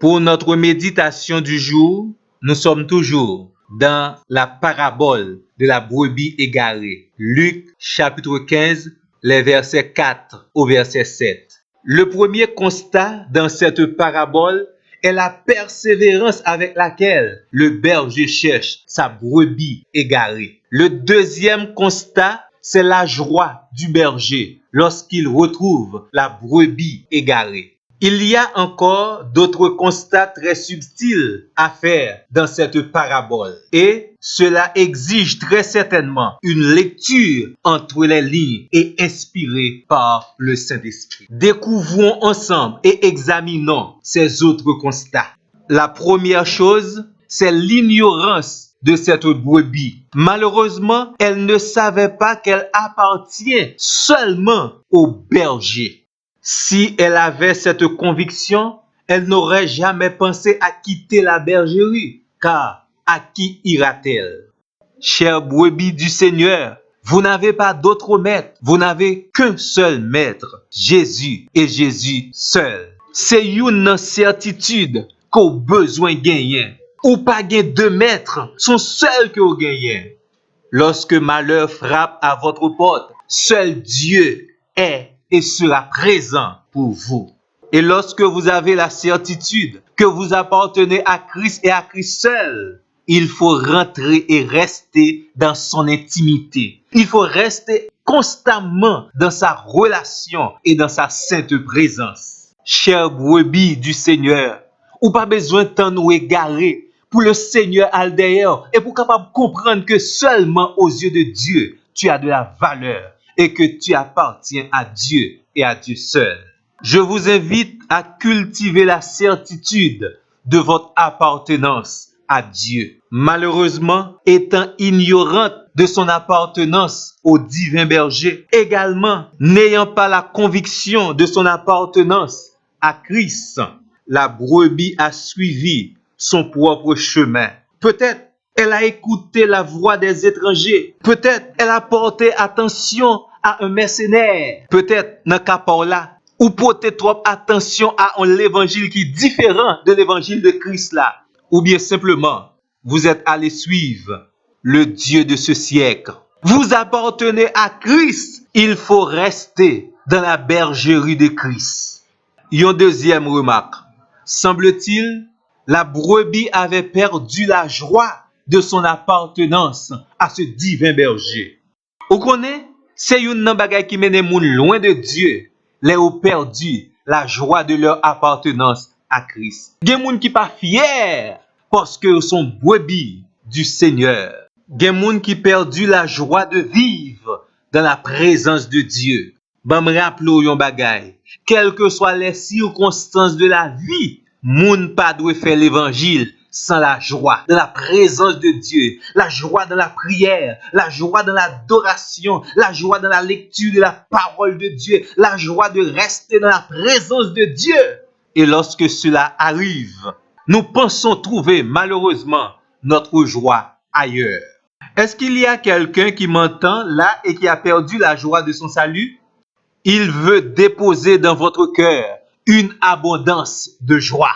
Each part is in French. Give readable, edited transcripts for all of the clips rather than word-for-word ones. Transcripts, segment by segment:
Pour notre méditation du jour, nous sommes toujours dans la parabole de la brebis égarée. Luc chapitre 15, les versets 4 au verset 7. Le premier constat dans cette parabole est la persévérance avec laquelle le berger cherche sa brebis égarée. Le deuxième constat, c'est la joie du berger lorsqu'il retrouve la brebis égarée. Il y a encore d'autres constats très subtils à faire dans cette parabole et cela exige très certainement une lecture entre les lignes et inspirée par le Saint-Esprit. Découvrons ensemble et examinons ces autres constats. La première chose, c'est l'ignorance de cette brebis. Malheureusement, elle ne savait pas qu'elle appartient seulement au berger. Si elle avait cette conviction, elle n'aurait jamais pensé à quitter la bergerie, car à qui ira-t-elle? Chère brebis du Seigneur, vous n'avez pas d'autre maître, vous n'avez qu'un seul maître, Jésus et Jésus seul. C'est une certitude qu'au besoin gagner, ou pas gagner deux maîtres, son seul que vous gagnez. Lorsque malheur frappe à votre porte, seul Dieu est et sera présent pour vous. Et lorsque vous avez la certitude que vous appartenez à Christ et à Christ seul, il faut rentrer et rester dans son intimité. Il faut rester constamment dans sa relation et dans sa sainte présence. Chère brebis du Seigneur, ou pas besoin de temps nous égarer pour le Seigneur Aldéer et pour capable comprendre que seulement aux yeux de Dieu, tu as de la valeur et que tu appartiens à Dieu et à Dieu seul. Je vous invite à cultiver la certitude de votre appartenance à Dieu. Malheureusement, étant ignorante de son appartenance au divin berger, également n'ayant pas la conviction de son appartenance à Christ, la brebis a suivi son propre chemin. Peut-être elle a écouté la voix des étrangers. Peut-être elle a porté attention à un mercenaire. Peut-être dans cas par là, ou porter trop attention à l'évangile qui est différent de l'évangile de Christ là. Ou bien simplement, vous êtes allé suivre le Dieu de ce siècle. Vous appartenez à Christ. Il faut rester dans la bergerie de Christ. Une deuxième remarque. Semble-t-il, la brebis avait perdu la joie de son appartenance à ce divin berger. Vous connaissez, c'est une bagay qui mène les gens loin de Dieu. Les ont perdu la joie de leur appartenance à Christ. Il y a des gens qui pas fiers parce que sont brebis du Seigneur. Il y a des gens qui perdu la joie de vivre dans la présence de Dieu. Ben me rappelons yon bagay. Quelles que soient les circonstances de la vie, moun pas doit faire l'évangile sans la joie de la présence de Dieu, la joie de la prière, la joie de l'adoration, la joie de la lecture de la parole de Dieu, la joie de rester dans la présence de Dieu. Et lorsque cela arrive, nous pensons trouver malheureusement notre joie ailleurs. Est-ce qu'il y a quelqu'un qui m'entend là et qui a perdu la joie de son salut? Il veut déposer dans votre cœur une abondance de joie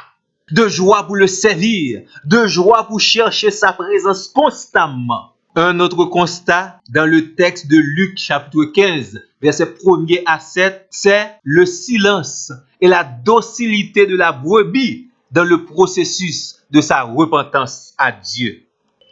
pour le servir, de joie pour chercher sa présence constamment. Un autre constat dans le texte de Luc chapitre 15, versets 1er à 7, c'est le silence et la docilité de la brebis dans le processus de sa repentance à Dieu.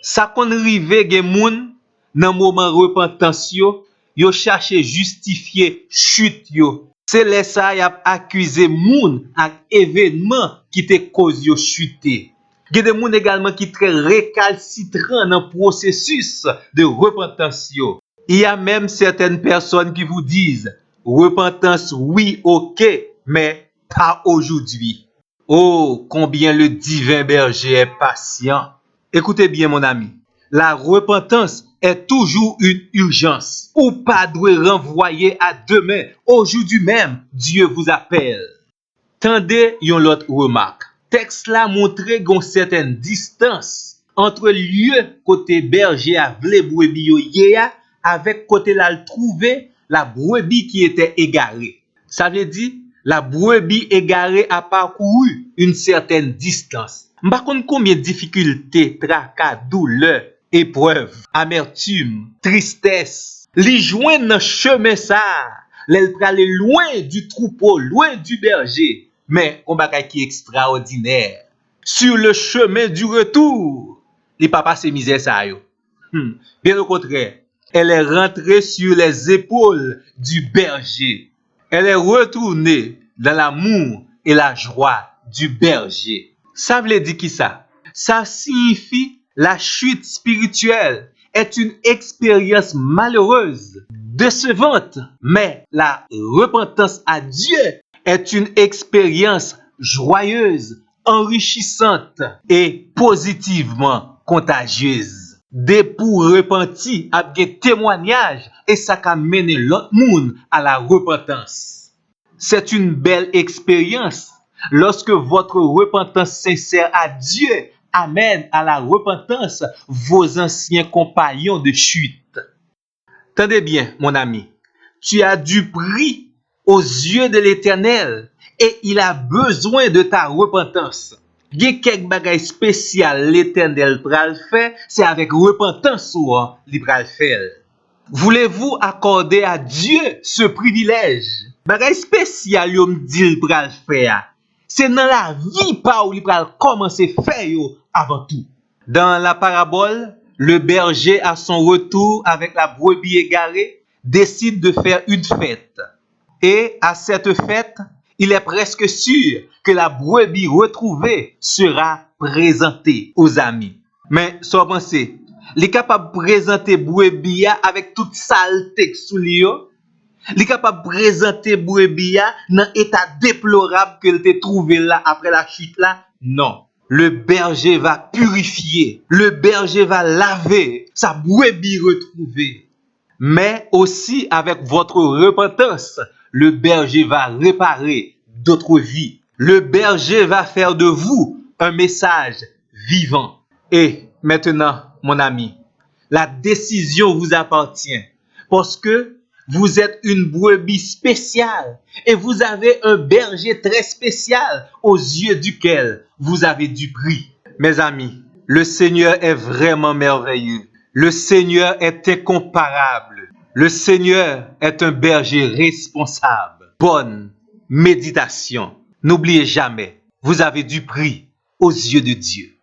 Ça qu'on rive gen moun dans moment repentance yo cherche justifier chute yo. C'est là ça y a accusé moun ak événement qui te cause yo chuter. Il y a des moun également qui très récalcitrant dans le processus de repentance yo. Il y a même certaines personnes qui vous disent repentance oui, OK, mais pas aujourd'hui. Oh, combien le divin berger est patient. Écoutez bien mon ami, la repentance est toujours une urgence. Ou pas doit renvoyer à demain. Aujourd'hui même, Dieu vous appelle. Tendez yon l'autre remarque. Texte là montre une certaine distance entre lieu côté berger a vle brebis yo yéa avec côté là trouver la brebis qui était égarée. Ça veut dire la brebis égarée a parcouru une certaine distance. Par contre, combien de difficultés, tracas, douleurs, épreuves, amertume, tristesse, li joint dans chemin ça, l'elle prale loin du troupeau, loin du berger. Mais on bagay qui extraordinaire. Sur le chemin du retour, li pa passe misère ça yo. Bien au contraire, elle est rentrée sur les épaules du berger. Elle est retournée dans l'amour et la joie du berger. Ça veut dire qui ça? Ça signifie la chute spirituelle est une expérience malheureuse, décevante, mais la repentance à Dieu est une expérience joyeuse, enrichissante et positivement contagieuse. Des pour repenti a des témoignages et ça a mené l'autre monde à la repentance. C'est une belle expérience lorsque votre repentance sincère à Dieu amène à la repentance vos anciens compagnons de chute. Tendez bien, mon ami, tu as du prix aux yeux de l'Éternel et il a besoin de ta repentance. Il y a quelque bagay spécial l'Éternel pral faire, c'est avec repentance ou il pral faire. Voulez-vous accorder à Dieu ce privilège? Bagay spécial yo m'dil pral faire. C'est dans la vie pa ou li pral commencer faire yo avant tout. Dans la parabole, le berger à son retour avec la brebis égarée décide de faire une fête. Et à cette fête, il est presque sûr que la brebis retrouvée sera présentée aux amis. Mais sans penser, il est capable de présenter brebis avec toute saleté sous lui. Il est capable de présenter brebis dans l'état déplorable qu'elle t'a trouvé là après la chute là. Non. Le berger va purifier. Le berger va laver sa brebis retrouvée. Mais aussi avec votre repentance, le berger va réparer d'autres vies. Le berger va faire de vous un message vivant. Et maintenant, mon ami, la décision vous appartient parce que vous êtes une brebis spéciale et vous avez un berger très spécial aux yeux duquel vous avez du prix. Mes amis, le Seigneur est vraiment merveilleux. Le Seigneur est incomparable. Le Seigneur est un berger responsable. Bonne méditation. N'oubliez jamais, vous avez du prix aux yeux de Dieu.